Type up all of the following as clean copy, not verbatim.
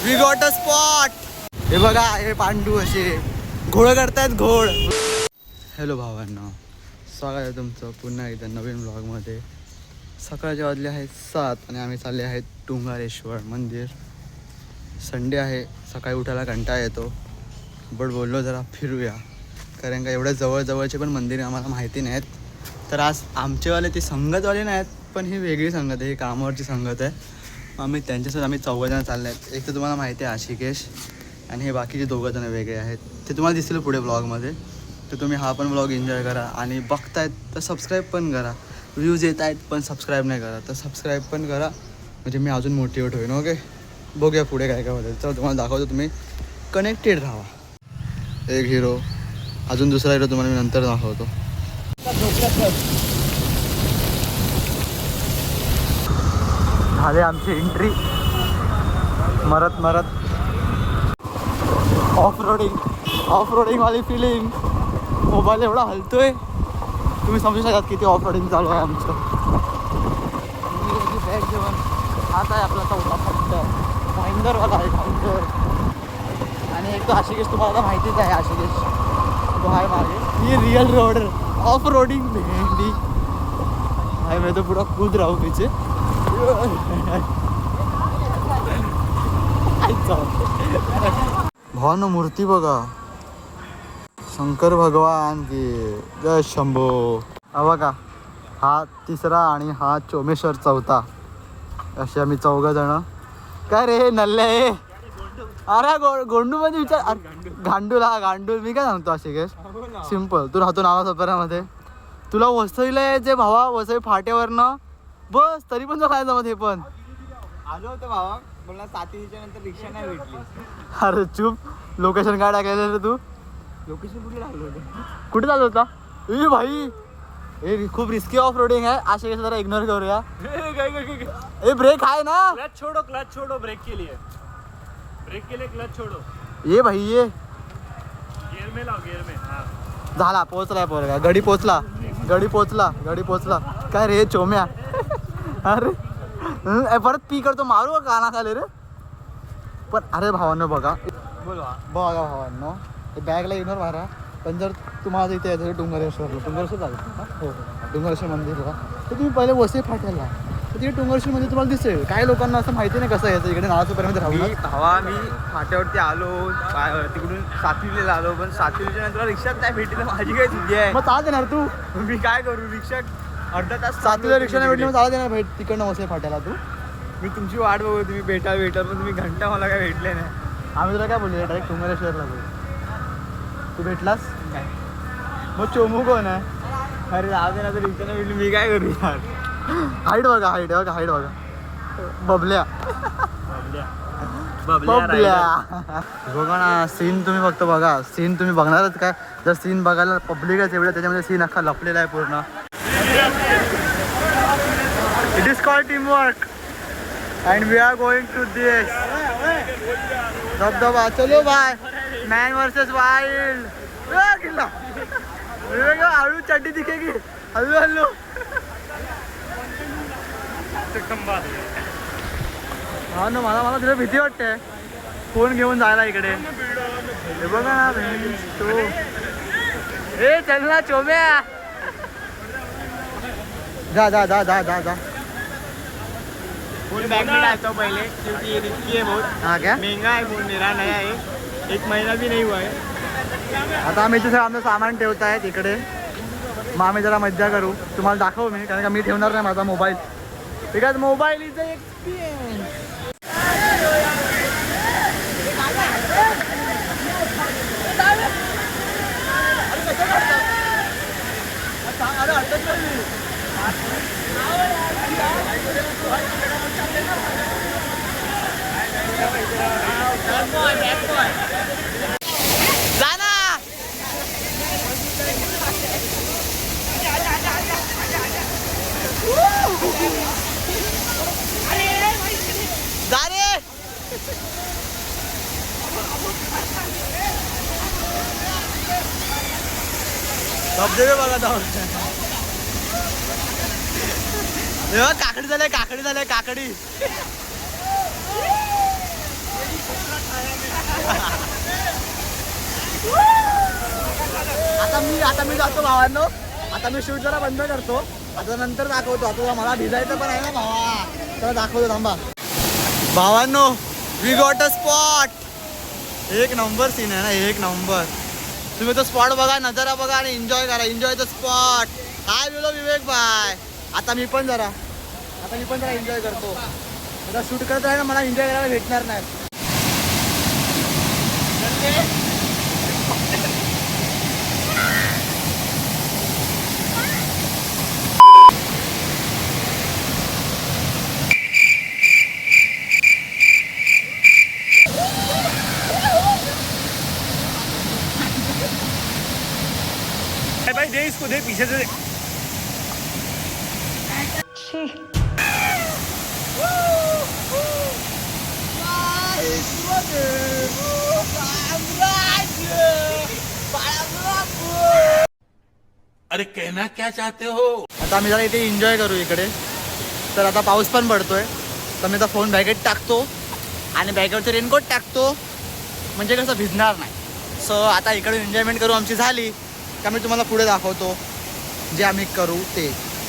We got a spot. हे बघा हे पांडू असे घोड करतायत घोड। हॅलो भावांना, स्वागत आहे तुमचं पुन्हा एकदा नवीन ब्लॉगमध्ये। सकाळचे वाजले आहेत 7 आणि आम्ही चालले आहेत टुंगारेश्वर मंदिर। संडे आहे, सकाळी उठायला कंटाळा येतो, बट बोललो जरा फिरूया, कारण का एवढ्या जवळजवळचे पण मंदिर आम्हाला माहिती नाहीत। तर आज आमचेवाले ते संगतवाले नाहीत, पण ही वेगळी संगत आहे, ही कामावरची संगत आहे। आम्ही त्यांच्यासोबत आम्ही 4 जण चालले आहेत। एक तर तुम्हाला माहिती आहे आशिकेश, आणि हे बाकीचे 2 जण वेगळे आहेत, ते तुम्हाला दिसतील पुढे ब्लॉगमध्ये। तर तुम्ही हा पण ब्लॉग एन्जॉय करा, आणि बघतायत तर सबस्क्राईब पण करा। व्ह्यूज येत आहेत पण सबस्क्राईब नाही करा, तर सबस्क्राईब पण करा, म्हणजे मी अजून मोटिवेट होईन। ओके, बघूया पुढे काय काय होतं। चला तुम्हाला दाखवतो, तुम्ही कनेक्टेड राहा। एक हिरो, अजून दुसरा हिरो तुम्हाला मी नंतर दाखवतो। झाले आमची एंट्री, मरत ऑफ रोडिंग वाली फिलिंग। मोबाईल एवढा हलतोय, तुम्ही समजू शकता किती ऑफ रोडिंग चालू आहे आमचं। बॅग घेऊन आता आहे आपला 4था फक्त भाईंदरवाला आहे, भाईंदर। आणि एक तो आशिकेश, तुम्हाला आता माहितीच आहे आशिकेश, तो आहे मागे। ही रियल रोडर ऑफ रोडिंग भेंडी भाई, मैं तो पूरा कूद रहा हूँ पीछे। भावांनो मूर्ती बघा, शंकर भगवान की जय शंभो। हा बघा, हा 3रा आणि हा चोमेश्वर 4था, असे आम्ही 4 जण। काय रे नल्ले, अरे गोंडू मध्ये विचार, गांडूल मी काय सांगतो आशिकेश, सिम्पल। तू राहतो नावासोपऱ्यामध्ये, तुला वसईला यायचे भावा, वसई फाट्यावरनं बस, तरी पण तो काय जमत। हे पण आलो होतो भावा, मला 7:00 नंतर रिक्षा नाही भेटली। अरे चूप, लोकेशन काय टाकायचं रे तू? लोकेशन कुठे लागलो होतं? कुठे चालू होता? ए भाई, हे खूप रिस्की ऑफ रोडिंग आहे, असे जरा इग्नोर करूया। ए ब्रेक आहे ना, क्लच छोड़ो ब्रेक के लिए क्लच छोड़ो। ये भाई ये गियर में लाओ, गियर में। हाँ झाला, पोहोचलाय पोरगा, गडी पोहोचला। काय रे चोम्या, अरे परत पी करतो, मारू काना खाली रे। पण अरे भावांनो बघा, भावांनो, बॅगला इग्नोर मारा। पण जर तुम्हाला इथे यायचं डोंगरेश्वर चालतं, हो डोंगरेश्वर मंदिरला, तर तुम्ही पहिले वसई फाट्याला, तर तिथे डोंगरेश्वर मंदिर तुम्हाला दिसेल। काही लोकांना असं माहिती नाही कसं यायचं इकडे नावासोपर्यंत राहू। मी फाट्यावरती आलो, तिकडून 7वीला आलो, पण 7वीच्या नंतर रिक्षाच नाही भेटली, माझी काय चुकी आहे? मग चालत येणार तू? मी काय करू, रिक्षा अर्धा तास 7वीला रिक्षा नाही भेटली, मग चालत येणार भेट तिकडनं वसई फाट्याला तू? मी तुमची वाट बघू, तुम्ही भेटा पण तुम्ही घंटा मला काय भेटले नाही। आम्ही तुला काय बोलूया, डायरेक्ट डोंगरेश्वरला बोल, तू भेटलास नाही। मग चोमू कोण आहे? अरे जाऊ दे ना, तर रिक्षा नाही भेटली, मी काय करू यार? हाईट बघा, बबल्या बघा ना सीन, तुम्ही फक्त बघा सीन, तुम्ही बघणारच काय? जर सीन बघायला पब्लिकच एवढं, त्याच्यामध्ये सीन अख्खा लपलेला आहे पूर्ण। It is called teamwork and we are going to this धबधबा। चलो बाय, मॅन वर्सेस वाइल्ड। हळू चड्डी दिखेगी, हल्लो हा ना, मला तिला भीती वाटते फोन घेऊन जायला इकडे। हे बघा ना तो, ए चल ना चोम्या, जा। फोन बैग में डालता हूँ पहले, क्योंकि ये रिस्की है बहुत। हाँ क्या? महंगा है फोन, मेरा नया है, 1 महीना भी नहीं हुआ है। आता आम्ही तिथे आमचं सामान ठेवत आहे तिकडे, मग आम्ही जरा मज्जा करू। तुम्हाला दाखवू मी, कारण का मी ठेवणार नाही माझा mobile, because mobile is a experience. धबधबे बघा जाऊन, काकडी झालंय, काकडी आता मी जातो भावांनो. आता मी शूट जरा बंद करतो. आता नंतर दाखवतो. आता मला भिजायचं पण आहे ना भावा. तर दाखवतो थांबा. भावांनो वी गॉट अ स्पॉट. एक नंबर सीन आहे ना, एक नंबर. तुम्ही तो स्पॉट बघा, नजारा बघा आणि एन्जॉय करा. Enjoy the spot. काय बोलो विवेक भाई. आता मी पण जरा एन्जॉय करतो. आता शूट करत आहे ना, मला एन्जॉय करायला भेटणार नाही. भाई दे इसको, दे पीछे से दे. अरे कहना क्या चाहते हो? आता आम्ही जरा इथे एन्जॉय करू इकडे. तर आता पाऊस पण पडतोय. तर मी आता फोन बॅगेत टाकतो आणि बॅगेवरचं रेनकोट टाकतो, म्हणजे कसं भिजणार नाही. सो आता इकडे एन्जॉयमेंट करू आमची झाली का मी तुम्हाला पुढे दाखवतो जे आम्ही करू ते.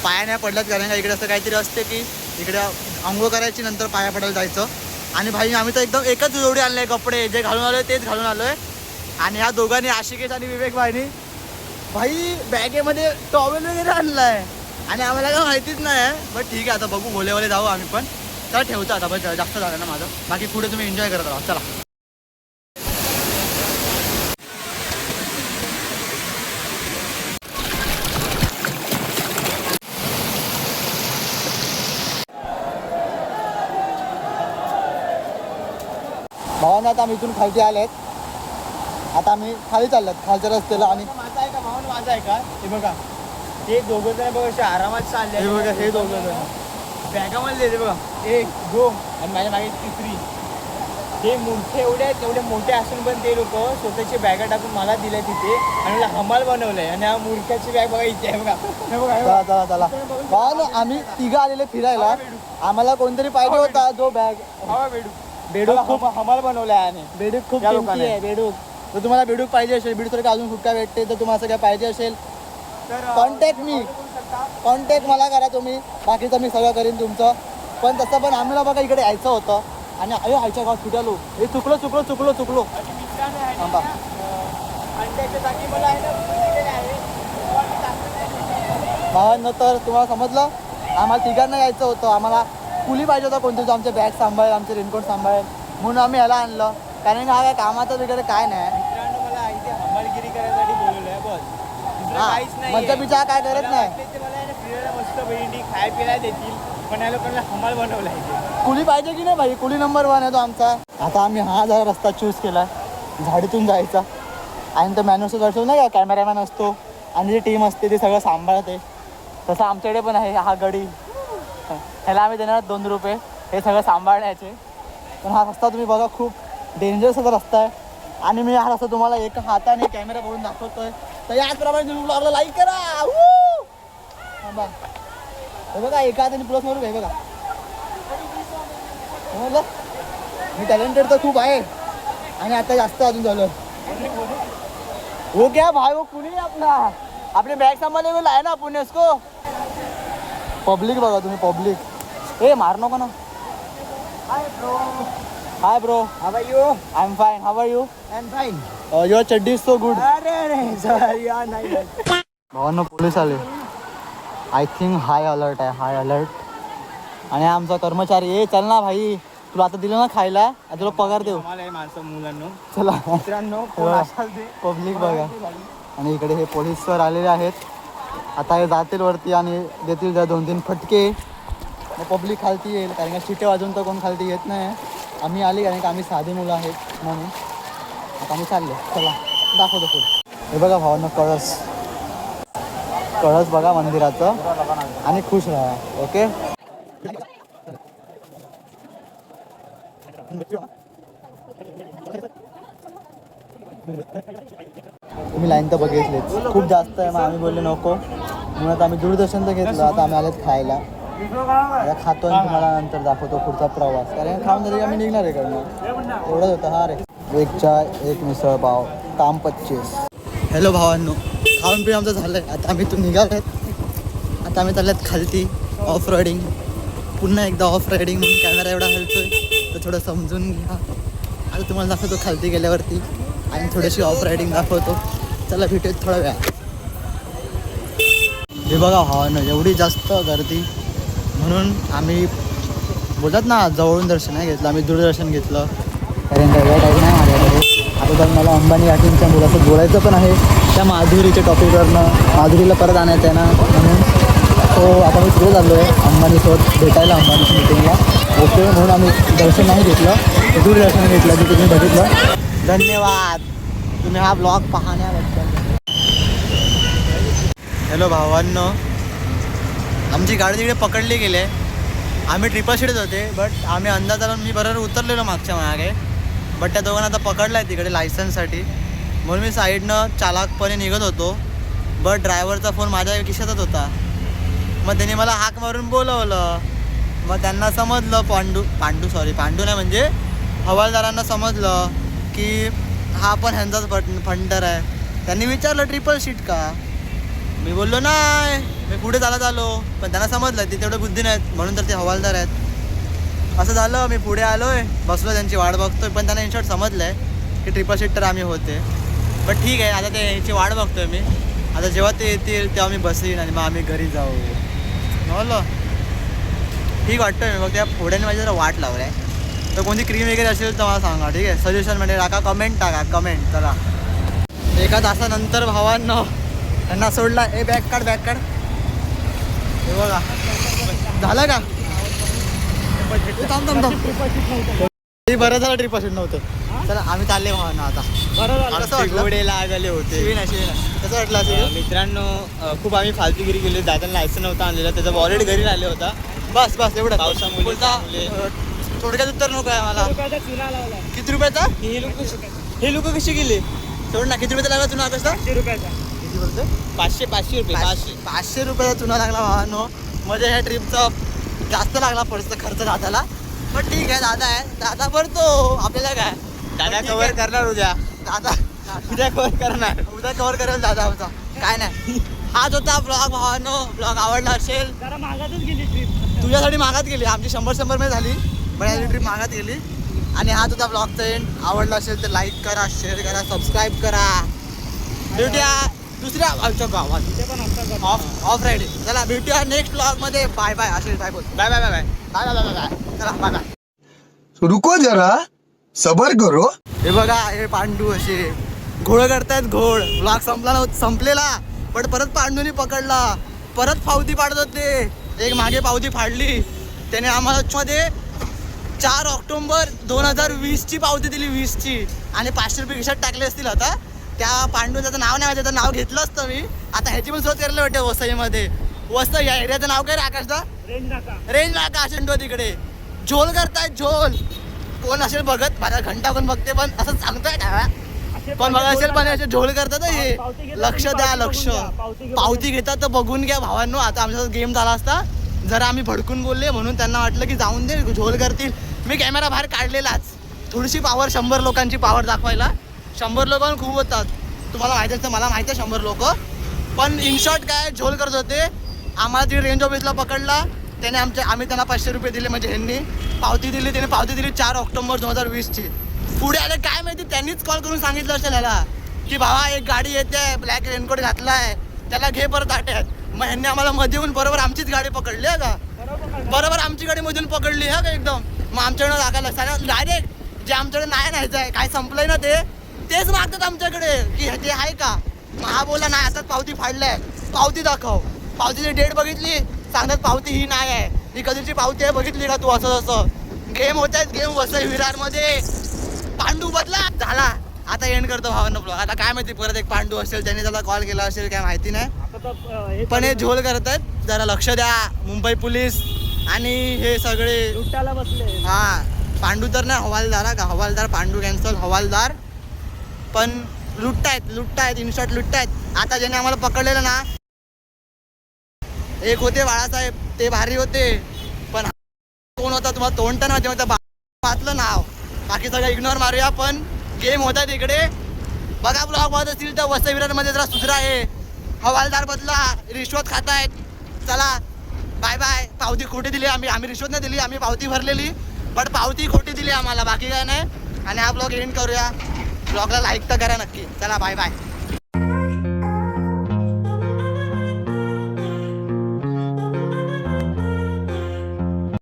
पाया नाही पडल्यात कारण का इकडे असं काहीतरी असते की इकडे आंघोळ करायची नंतर पाया पडायला जायचं. आणि भाई आम्ही तर एकदम एकच जोडी आणले कपडे, जे घालून आलोय तेच घालून आलोय. आणि ह्या दोघांनी आशिकेश आणि विवेक भाईनी भाई बॅगेमध्ये टॉवेल वगैरे आणलाय आणि आम्हाला काय माहितीच नाही. बट ठीक आहे, आता बघू गोलेवाले जाऊ आम्ही पण. तर ठेवतो आता, बस जास्त झालं ना माझं. बाकी पुढे तुम्ही एन्जॉय करत राहा. चला. भावांना आता आम्ही इथून खालती आलेत. आता आम्ही खाली चाललोत खालच्या रस्त्याला. आणि माझा आहे का भाऊन, माझा आहे का? हे बघा, हे दोघं जण बघा असे आरामात चालले. हे बघा, हे दोघं जण बॅगामध्ये बघा, 1 2 आणि माझ्या मागे तिसरी. ते मोठे एवढे मोठे असून पण ते लोक स्वतःची बॅगा टाकून मला दिल्या तिथे आणि मला हमाल बनवलंय. आणि हा मूर्खाची बॅग बघा इथे आहे बघा. हे बघा, हे बघा. चला चला चला. भावांनो आम्ही तिघं आलेले फिरायला. आम्हाला कोणतरी पाहिजे होता जो बॅग. बेडूक खूप हमाल बनवलाय. आणि बेडूक खूप या किमती लोकांनी. आहे. बेडूक जर तुम्हाला बेडूक पाहिजे असेल, बेडूक अजून कुठं भेटते, तर तुम्हाला सगळं पाहिजे असेल तर कॉन्टॅक्ट मला करा तुम्ही. बाकीचं मी सगळं करीन तुमचं. पण तसं पण आम्हाला बघा इकडे यायचं होतं आणि अरे आयच्या गावात सुटालो. हे चुकलो. थांबा. भावांनो तर तुम्हाला समजलं, आम्हाला तिघांना यायचं होतं. आम्हाला कुली पाहिजे होता कोणतं जो आमचे बॅग सांभाळेल, आमचे रेनकोट सांभाळेल, म्हणून आम्ही याला आणलं. कारण का हा काय कामाचं वगैरे काय नाही. मित्रांनो मला इथे हमालगिरी करायसाठी बोलवलंय बस, दुसरं हा, काहीच नाही. मज्जा बिजा काय करत नाही. मला फिरायला मस्त बहिणी खाय प्यायला देतील, पण या लोकांना हमाल बनवला इथे. कुली पाहिजे की नाही भाई, कुली नंबर 1 आहे तो आमचा. आता आम्ही हा जरा रस्ता चूज केला झाडीतून जायचा. आणि तो मॅन्युअल दर्शवतो नाही का, कॅमेरामॅन असतो आणि जी टीम असते ती सगळं सांभाळते. तसं आमच्याकडे पण आहे हा गडी. ह्याला आम्ही देणार 2 रुपये हे सगळं सांभाळण्याचे. पण हा रस्ता तुम्ही बघा, खूप डेंजरस असा रस्ता आहे. आणि मी हा रस्ता तुम्हाला एका हाताने कॅमेरा बघून दाखवतोय. तर याचप्रमाणे तुम्ही ब्लॉगला लाईक करा. थांबा, हे बघा एका हाताने प्लस मारू. हे बघा, समजलं, मी टॅलेंटेड तर खूप आहे आणि आता जास्त अजून झालं. वो क्या भाई, वो कुणी आपला आपले बॅग सांभाळले वेळ आहे ना पुणे उसको. पब्लिक बघा तुम्ही, पब्लिक. ए मार नको ना. Hi bro, how are you? I am fine. How are you? I am fine. Your chaddi is so good. अरे सॉरी यार, नाही. भावांनो पोलीस आले. आय थिंक हाय अलर्ट आहे, हाय अलर्ट. आणि आमचा कर्मचारी, ए चल ना भाई, तुला आता दिलं ना खायला, आता तुला पगार देऊ. मला हे माणसं मुलांनो, चला. मित्रांनो कोण असाल ते पब्लिक बघा. आणि इकडे हे पोलीस सर आलेले आहेत. आता हे जातील वरती आणि देतील जरा 2-3 फटके. मग पब्लिक खालती येईल, कारण का शिटे वाजून तर कोण खालती येत नाही. आम्ही आली कारण का आम्ही साधी मुलं आहेत म्हणून. आता आम्ही चाललो. चला दाखवतो पुढे. हे बघा भावांना कळस बघा मंदिराचं. आणि खुश राहा. ओके. तुम्ही लाईन तर बघितलीच, खूप जास्त आहे. मग आम्ही बोलले नको, म्हणून आता आम्ही दूरदर्शन तर घेतलं. आता आम्ही आलेत खायला. आता खातो आणि तुम्हाला नंतर दाखवतो पुढचा प्रवास. कारण खाऊन तरी आम्ही निघणार आहे कडनं. एवढंच होतं. हा रे, 1 चाय 1 मिसळ पाव, काम 25. हॅलो भावांनो, खाऊन पिऊन आमचं झालंय. आता आम्ही इथून निघालोय. आता आम्ही चालल्यात खालती ऑफ रायडिंग. पुन्हा एकदा ऑफ रायडिंग म्हणून कॅमेरा एवढा हलतोय तर थोडं समजून घ्या. आता तुम्हाला दाखवतो खालती गेल्यावरती आणि थोडीशी ऑफ रायडिंग दाखवतो. चला भेटूयात थोडा वेळा. हे बघा हा ना एवढी जास्त गर्दी म्हणून आम्ही बोलतात ना जवळून दर्शन नाही घेतलं, आम्ही दूरदर्शन घेतलं. कारण का वेळ टाईम नाही माझ्याकडे. आता तर मला अंबानी काकींच्या मुलाचं बोलायचं पण आहे त्या माधुरीच्या टॉपिकवरनं. माधुरीला परत आणायचं आहे ना म्हणून तो आता मी तिकडे चाललो आहे अंबानीसोबत भेटायला, अंबानीच्या मिटिंगला. ओके म्हणून आम्ही दर्शन नाही घेतलं, दूरदर्शन घेतलं जे तुम्ही बघितलं. धन्यवाद तुम्ही हा ब्लॉग पाहण्याबद्दल. हॅलो भावांनो, आमची गाडी तिकडे पकडली गेली. आम्ही ट्रिपल सीटच होते बट आम्ही अंदाज आला मी बरोबर उतरलेलो मागच्या मागे. बट त्या दोघांना आता पकडलं आहे तिकडे लायसन्ससाठी. म्हणून मी साईडनं चालाकपणे निघत होतो बट ड्रायव्हरचा फोन माझ्या खिशातच होता. मग त्यांनी मला हाक मारून बोलवलं. मग त्यांना समजलं पांडू नाही म्हणजे हवालदारांना समजलं की हा पण ह्यांचाच फंटर आहे. त्यांनी विचारलं ट्रिपल सीट का. मी बोललो नाही, मी पुढे चालत आलो. पण त्यांना समजलं ते तेवढं बुद्धी नाहीत म्हणून तर ते हवालदार आहेत. असं झालं मी पुढे आलो आहे बसलो त्यांची वाट बघतोय. पण त्यांना इन शॉर्ट समजलं आहे की ट्रिपल सीट तर आम्ही होते. पण ठीक आहे आता ते यांची वाट बघतोय मी. आता जेव्हा ते येतील तेव्हा मी बसीन आणि मग आम्ही घरी जाऊ. बोललो ठीक वाटतंय मी. मग त्या पुढ्याने माझी जरा वाट लावलं आहे. तर कोणती क्रीम वगैरे असेल तर मला सांगा ठीक आहे. सजेशनमध्ये टाका, कमेंट टाका, कमेंट. चला एका तासानंतर भावांनो त्यांना सोडला. ए बॅग काढ बॅग काढ. हे बघा झालं का. थांब थांब थांब ते बरं झालं ट्रिप असेल नव्हतं. चला आम्ही चालले भावांना आता. कसं वाटलं. घोडे लागले होते. कसं वाटलं असेल मित्रांनो खूप आम्ही फालतूगिरी केली. दादांना लायसन नव्हता आणलेला, त्याचा वॉलेट घरी राहिले होता. बस बस एवढं. पावसामुळे बोलता थोडक्यात उत्तर नको आहे मला. किती रुपयाचा. हे लोक कशी गेली सोड ना. किती रुपयाचा लागला चुना कसा. 500 रुपयाचा. किती बोलतो. 500 रुपये. 500 रुपयाचा चुना लागला भावांनो. म्हणजे ह्या ट्रिपचा जास्त लागला पैसा खर्च दादाला. पण ठीक आहे दादा आहे, दादा भरतो आपल्याला काय. दादा कव्हर करणार उद्या. दादा उद्या कव्हर करणार. उद्या कव्हर करेल दादा आमचा. काय नाही. हाच होता ब्लॉग भावांनो. ब्लॉग आवडला असेल. जरा मागातच गेली ट्रिप. तुझ्यासाठी मागात गेली. आमची 100 मध्ये झाली पण याची ट्रिप मागात गेली. आणि हाच होता ब्लॉगचा एंड. आवडला असेल तर लाईक करा, शेअर करा, सबस्क्राईब करा. भेटूया दुसऱ्या गावात ऑफ रायडिंग. चला भेटूया नेक्स्ट ब्लॉग मध्ये. Bye bye. असेल बाय बोल. Bye bye bye bye bye bye bye bye. चला बाय बाय. रुको जरा सबर करो. हे बघा हे पांडू असे घोळ करतायत. घोळ ब्लॉग संपलेला पण परत पांडूनी पकडला. परत पावती पाडत होते. एक मागे पावती फाडली त्याने आम्हाला मध्ये 4 ऑक्टोबर 2020ची पावती दिली. 20ची. आणि 500 रुपये खिशात टाकले असतील. आता त्या पांडू त्याचं नाव नाही, त्याचं नाव घेतलं असतं मी. आता ह्याची पण शोध करायला वाटते वसईमध्ये. वसई या एरियाचं नाव काय रे आकाशदा. रेंज नाका असेल तिकडे. झोल करतायत झोल. कोण असेल बघत माझा घंटा कोण बघते पण असं सांगताय ना. पण बघा असेल पण असे झोल करतात हे. लक्ष द्या लक्ष. पावती घेतात तर बघून घ्या भावांनो. आता आमच्यासोबत गेम झाला असता जरा आम्ही भडकून बोलले म्हणून त्यांना वाटलं की जाऊन दे झोल करतील. मी कॅमेरा बाहेर काढलेलाच. थोडीशी पावर 100 लोकांची पावर दाखवायला. 100 लोक खूप होतात. तुम्हाला माहिती असतं मला माहिती आहे 100 लोक. पण इन शॉर्ट काय झोल करत होते. आम्हाला ती रेंज ऑफिसला पकडला त्याने. आम्ही त्यांना 500 रुपये दिले. म्हणजे ह्यांनी पावती दिली. त्याने पावती दिली 4 ऑक्टोबर 2020ची. पुढे आले काय माहिती त्यांनीच कॉल करून सांगितलं असेल ह्याला की भावा एक गाडी येते ब्लॅक रेनकोट घातलाय त्याला घे परत आट्यात. मग ह्यांनी आम्हाला मध्ये येऊन बरोबर आमचीच गाडी पकडली आहे का. बरोबर आमची गाडी मधून पकडली आहे का एकदम. मग आमच्याकडे लागायला सांगा डायरेक्ट जे आमच्याकडे नाही न्यायचं आहे काय संपलंय ना तेच मागतात आमच्याकडे की ते आहे का. मग हा बोला नाही आताच पावती फाडलाय. पावती दाखव. पावतीची डेट बघितली सांगतात पावती ही नाही आहे. ही कधीची पावती आहे बघितली का तू. असं असं गेम होत आहेत. गेम वसई विरारमध्ये. पांडू बदला झाला. आता एंड करतो भावांना ब्लॉग. आता काय माहिती परत एक पांडू असेल त्याने त्याला कॉल केला असेल काय माहिती नाही. पण हे झोल करत आहेत. जरा लक्ष द्या मुंबई पोलीस आणि हे सगळे लुटायला बसले. हा पांडू तर नाही हवालदार का. हवालदार पांडू कॅन्सल हवालदार. पण लुटतायत इन शॉर्ट लुटतायत. आता ज्याने आम्हाला पकडलेलं ना एक होते बाळासाहेब ते भारी होते. पण कोण होता तुम्हाला तोंड तर नव्हते वाचलं नाव. बाकी सगळं इग्नोर मारूया. पण गेम होतात इकडे. बघा ब्लॉग बघत असतील तर वसई विरारमध्ये जरा सुधरा आहे. हवालदार बदला, रिश्वत खातायत. चला बाय बाय. पावती खोटी दिली आम्ही रिश्वत नाही दिली, आम्ही पावती भरलेली बट पावती खोटी दिली आम्हाला, बाकी काय नाही. आणि हा ब्लॉग एंड करूया. ब्लॉगला लाईक तर करा नक्की. चला बाय बाय.